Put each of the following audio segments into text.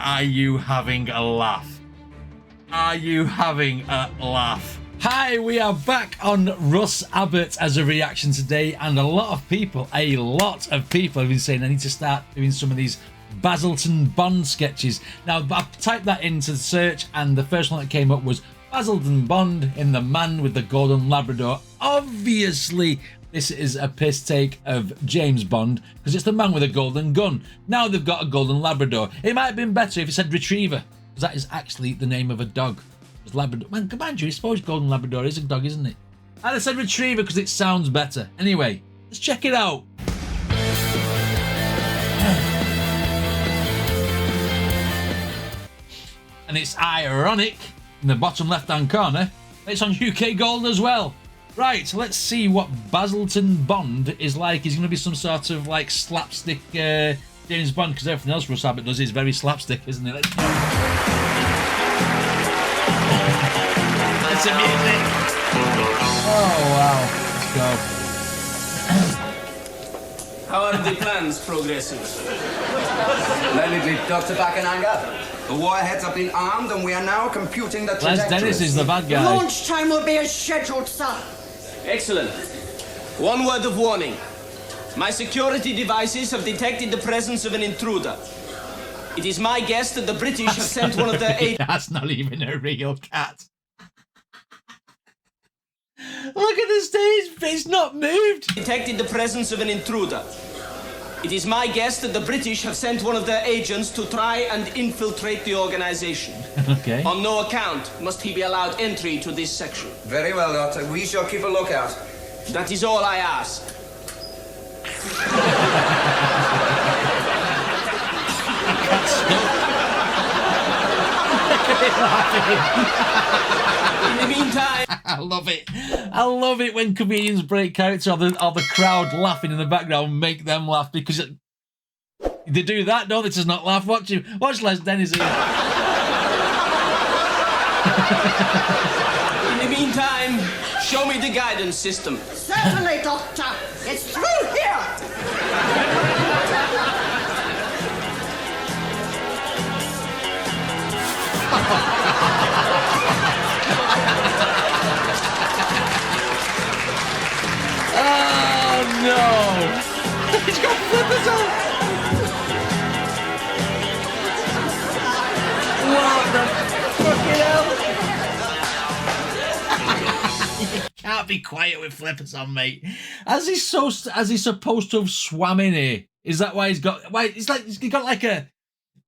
are you having a laugh? Are you having a laugh? Hi, we are back on Russ Abbott as a reaction today, and a lot of people have been saying I need to start doing some of these Basildon Bond sketches. Now, I typed that into the search, and the first one that came up was Basildon Bond in The Man with the Golden Labrador. Obviously, this is a piss take of James Bond, because it's the man with a golden gun. Now they've got a golden Labrador. It might have been better if it said Retriever, because that is actually the name of a dog. It's Labrador. Man, come on, you, I suppose Golden Labrador is a dog, isn't it? And I said Retriever because it sounds better. Anyway, let's check it out. And it's ironic in the bottom left-hand corner. It's on UK Gold as well. Right, so let's see what Basildon Bond is like. He's going to be some sort of like slapstick James Bond, because everything else Russ Abbott does is very slapstick, isn't it? Let's go. That's the music. Oh wow, let's go. How are the plans progressing? Splendidly, Dr. Bakenanga. The warheads have been armed and we are now computing the trajectories. Les Dennis is the bad guy. Launch time will be as scheduled, sir. Excellent. One word of warning. My security devices have detected the presence of an intruder. It is my guess that the British have sent one of their agents. That's not even a real cat. Look at the stage, it's not moved. Detected the presence of an intruder. It is my guess that the British have sent one of their agents to try and infiltrate the organization. Okay. On no account must he be allowed entry to this section. Very well, Doctor. We shall keep a lookout. That is all I ask. In the meantime, I love it. I love it when comedians break character or the crowd laughing in the background make them laugh, because they do that, don't they? Just not laugh. Watch Les Dennis here. In the meantime, show me the guidance system. Certainly, Doctor. It's through here. Oh no! He's got flippers on! What the fucking hell? You can't be quiet with flippers on, mate. As he's supposed to have swam in here? Is that why he's got? Why he's got like a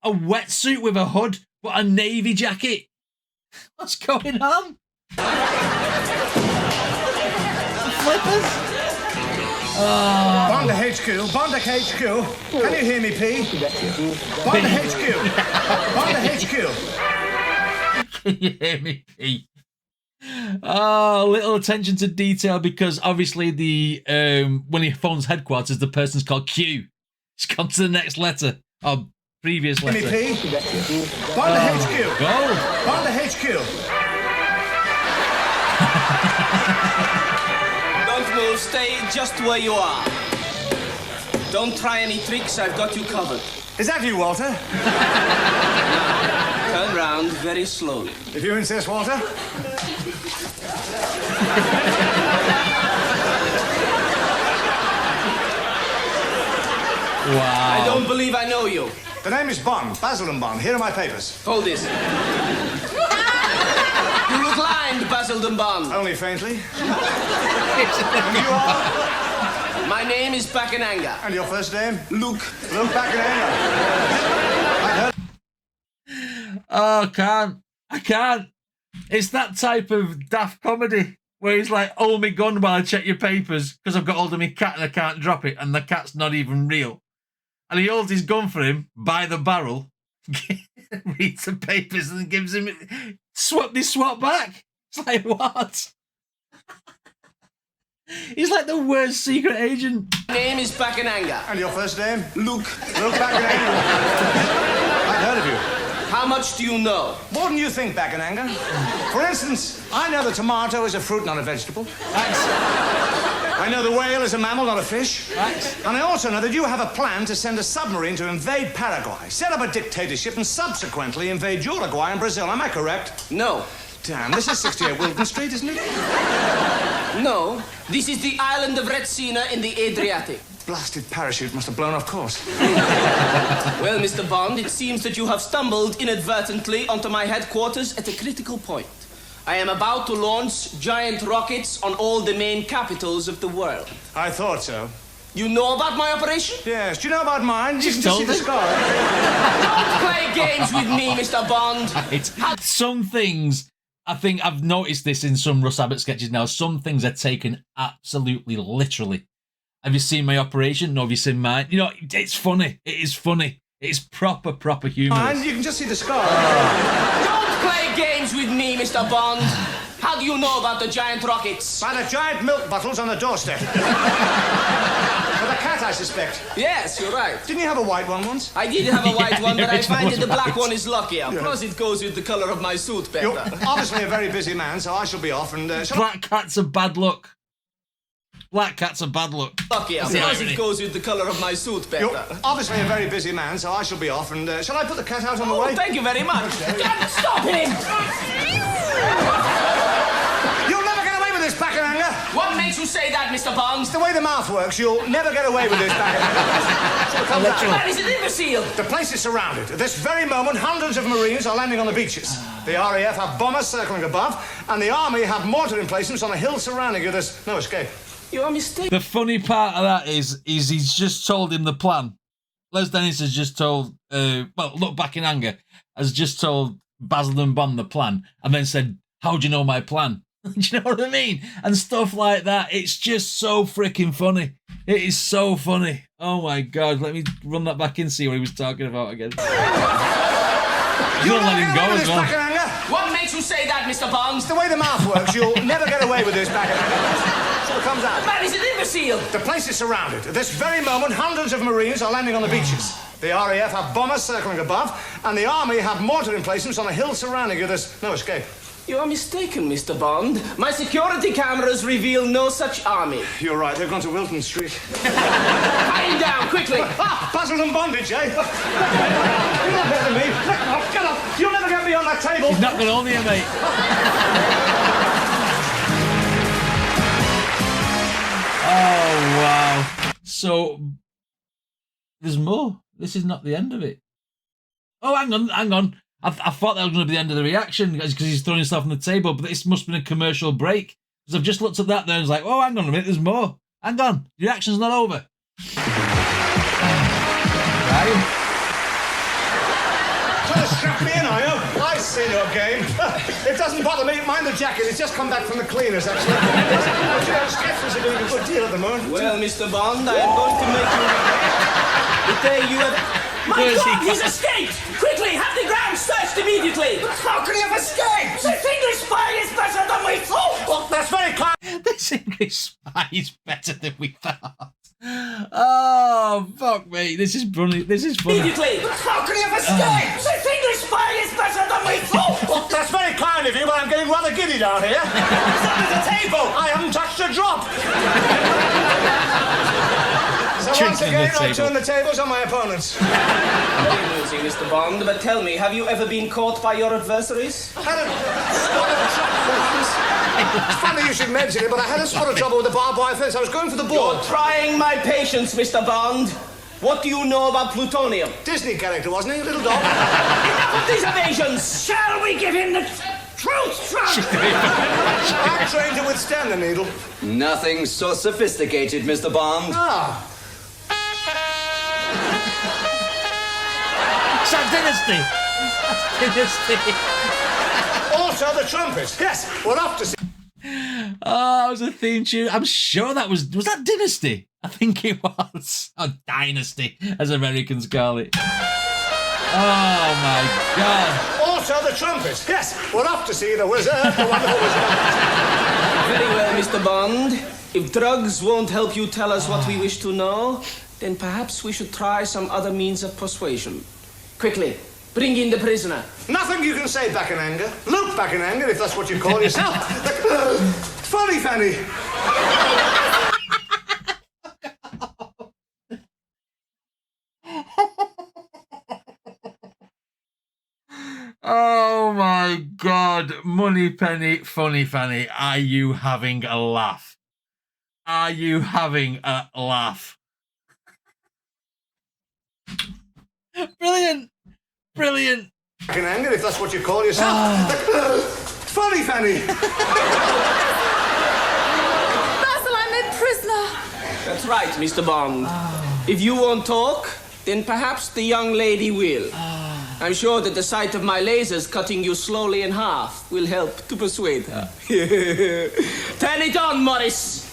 wetsuit with a hood, but a navy jacket? What's going on? Flippers. Bond to HQ, Bond to HQ. Can you hear me, P? Bond to HQ. Bond to HQ. Can you hear me, P? Oh, little attention to detail, because obviously when he phones headquarters, the person's called Q. He's gone to the next letter, or previous letter. Hear me, P? Bond to HQ. Go. Bond to HQ. Don't move, stay just where you are. Don't try any tricks, I've got you covered. Is that you, Walter? Now, turn round very slowly. If you insist, Walter. Wow. I don't believe I know you. The name is Bond, Basildon Bond. Here are my papers. Hold this. You look lined, Basildon Bond. Only faintly. And you are? My name is Bakenanga. And your first name? Luke. Luke Bakenanga. Oh, I can't. It's that type of daft comedy where he's like, hold me gun while I check your papers, because I've got hold of my cat and I can't drop it, and the cat's not even real. And he holds his gun for him by the barrel, reads the papers, and gives him swap back. It's like, what? He's like the worst secret agent. My name is Bakenanga. And your first name? Luke. Luke Bakenanga. I've heard of you. How much do you know? More than you think, Bakenanga. For instance, I know the tomato is a fruit, not a vegetable. That's I know the whale is a mammal, not a fish. Right. And I also know that you have a plan to send a submarine to invade Paraguay, set up a dictatorship, and subsequently invade Uruguay and Brazil. Am I correct? No. Damn, this is 68 Wilton Street, isn't it? No. This is the island of Retsina in the Adriatic. Blasted parachute must have blown off course. Well, Mr. Bond, it seems that you have stumbled inadvertently onto my headquarters at a critical point. I am about to launch giant rockets on all the main capitals of the world. I thought so. You know about my operation? Yes. Do you know about mine? Just you can told see the him. scar. Don't play games with me, Mr. Bond. It's some things, I think I've noticed this in some Russ Abbott sketches now, some things are taken absolutely literally. Have you seen my operation? No, have you seen mine? You know, it's funny. It is funny. It's proper humour. And you can just see the scar. Don't play games with me, Mr. Bond. How do you know about the giant rockets? By the giant milk bottles on the doorstep. For the cat, I suspect. Yes, you're right. Didn't you have a white one once? I did have a white one, the but I original find was that the black white. one is luckier. Plus, it goes with the color of my suit better. You're obviously a very busy man, so I shall be off and... Black cats are bad luck. Black cats are bad luck. Luckier. That's the Plus, irony. it goes with the color of my suit better. You're obviously a very busy man, so I shall be off and... shall I put the cat out on the Oh, way? thank you very much. Stop him! You'll never get away with this, Bakananga. What makes you say that, Mr. Bond? It's the way the mouth works. You'll never get away with this, Bakananga. So come down. Man is an imbecile. The place is surrounded. At this very moment, hundreds of Marines are landing on the beaches. The RAF have bombers circling above, and the Army have mortar emplacements on a hill surrounding it. There's no escape. You are mistaken. The funny part of that is he's just told him the plan. Les Dennis has just told, look back in anger, has just told Basil Bond the plan, and then said, how do you know my plan? Do you know what I mean? And stuff like that. It's just so freaking funny. It is so funny. Oh my God. Let me run that back in, see what he was talking about again. You'll let him go as well. What makes you say that, Mr. Bond? It's the way the mouth works. You'll never get away with this, Bakananga. So it comes out. Man is an imbecile. The place is surrounded. At this very moment, hundreds of Marines are landing on the beaches. The RAF have bombers circling above, and the Army have mortar emplacements on a hill surrounding it. There's no escape. You are mistaken, Mr. Bond. My security cameras reveal no such army. You're right. They've gone to Wilton Street. Tie him down, quickly. Basildon bondage, eh? You're not better than me. Get up. You'll never get me on that table. He's not going on here, mate. Oh, wow. So, there's more. This is not the end of it. Oh, hang on. I thought that was going to be the end of the reaction because he's throwing himself on the table, but this must have been a commercial break. Because I've just looked at that there and was like, oh, hang on a minute, there's more. Hang on, the reaction's not over. Right. Trying to strap me in, are you? I see no game. It doesn't bother me. Mind the jacket. It's just come back from the cleaners, actually. Sketches are doing a good deal at the moment. Well, Mr. Bond, I am going to make you regret the day you have... My Where is God, he? he's escaped! Quickly, have the ground searched immediately! How can he have escaped? This English spy is better than we thought! Well, that's very kind. This English spy is better than we thought. Oh, fuck me. This is brilliant. This is funny. Immediately! How can he have escaped? This English spy is better than we thought! Well, that's very kind of you, but I'm getting rather giddy down here. He's under the table. I haven't touched a drop. So once Drinking again, the I table. turn the tables on my opponents. You're losing, Mr. Bond, but tell me, have you ever been caught by your adversaries? It's funny you should mention it, but I had a spot of trouble with the barbed wire fence. I was going for the board. You're trying my patience, Mr. Bond. What do you know about plutonium? Disney character, wasn't he? Little dog. Enough of these evasions! Shall we give him the truth shot? I'm trained to withstand the needle. Nothing so sophisticated, Mr. Bond. Ah. It's that dynasty. That's dynasty. Also the trumpet. Yes, we're off to see. Oh, that was a theme tune. I'm sure that was that Dynasty? I think it was. Oh, Dynasty, as Americans call it. Oh my God. Also the trumpet. Yes, we're off to see the wizard, the wonderful wizard. Very well, Mr. Bond. If drugs won't help you tell us what we wish to know, then perhaps we should try some other means of persuasion. Quickly, bring in the prisoner. Nothing you can say back in anger. Luke back in anger, if that's what you call yourself. Funny Fanny. my God, Money Penny, Funny Fanny, are you having a laugh? Are you having a laugh? Brilliant. Brilliant. Fucking anger, if that's what you call yourself. Funny Fanny. Basil, I'm a prisoner. That's right, Mr. Bond. If you won't talk, then perhaps the young lady will. I'm sure that the sight of my lasers cutting you slowly in half will help to persuade her. Turn it on, Morris.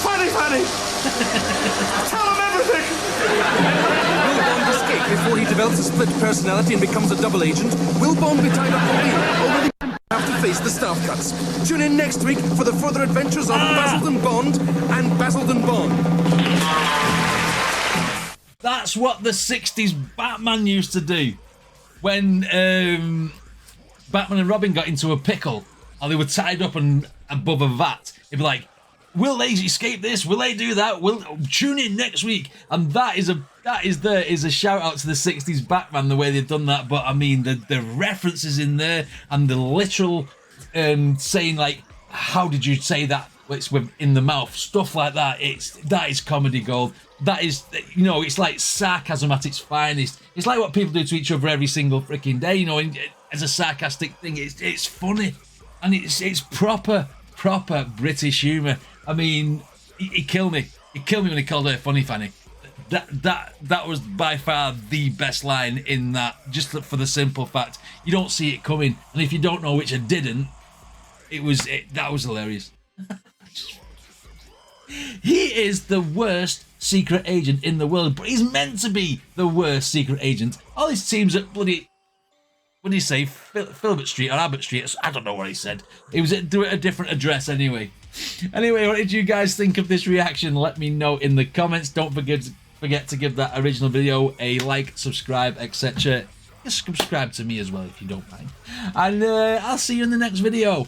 Funny Fanny. Tell him everything. Will Bond escape before he develops a split personality and becomes a double agent? Will Bond be tied up for real, or will he have to face the staff cuts? Tune in next week for the further adventures of Basildon Bond and Basildon Bond. That's what the 60s Batman used to do. When Batman and Robin got into a pickle, or they were tied up and above a vat, it'd be like, will they escape this? Will they do that? Will tune in next week. And that is a shout out to the 60s Batman, the way they've done that. But I mean, the references in there and the literal saying like, how did you say that? It's in the mouth, stuff like that. That is comedy gold. That is, you know, it's like sarcasm at its finest. It's like what people do to each other every single freaking day, you know, as a sarcastic thing. It's funny, and it's proper British humour. I mean, he killed me. He killed me when he called her Funny Fanny. That was by far the best line in that, just for the simple fact you don't see it coming, and if you don't know which I didn't, that was hilarious. He is the worst secret agent in the world, but he's meant to be the worst secret agent. All his teams at bloody, what did he say, Filbert Street or Abbott Street? I don't know what he said. He was at a different address anyway. Anyway, what did you guys think of this reaction? Let me know in the comments. Don't forget to give that original video a like, subscribe, etc. Just subscribe to me as well if you don't mind. And I'll see you in the next video.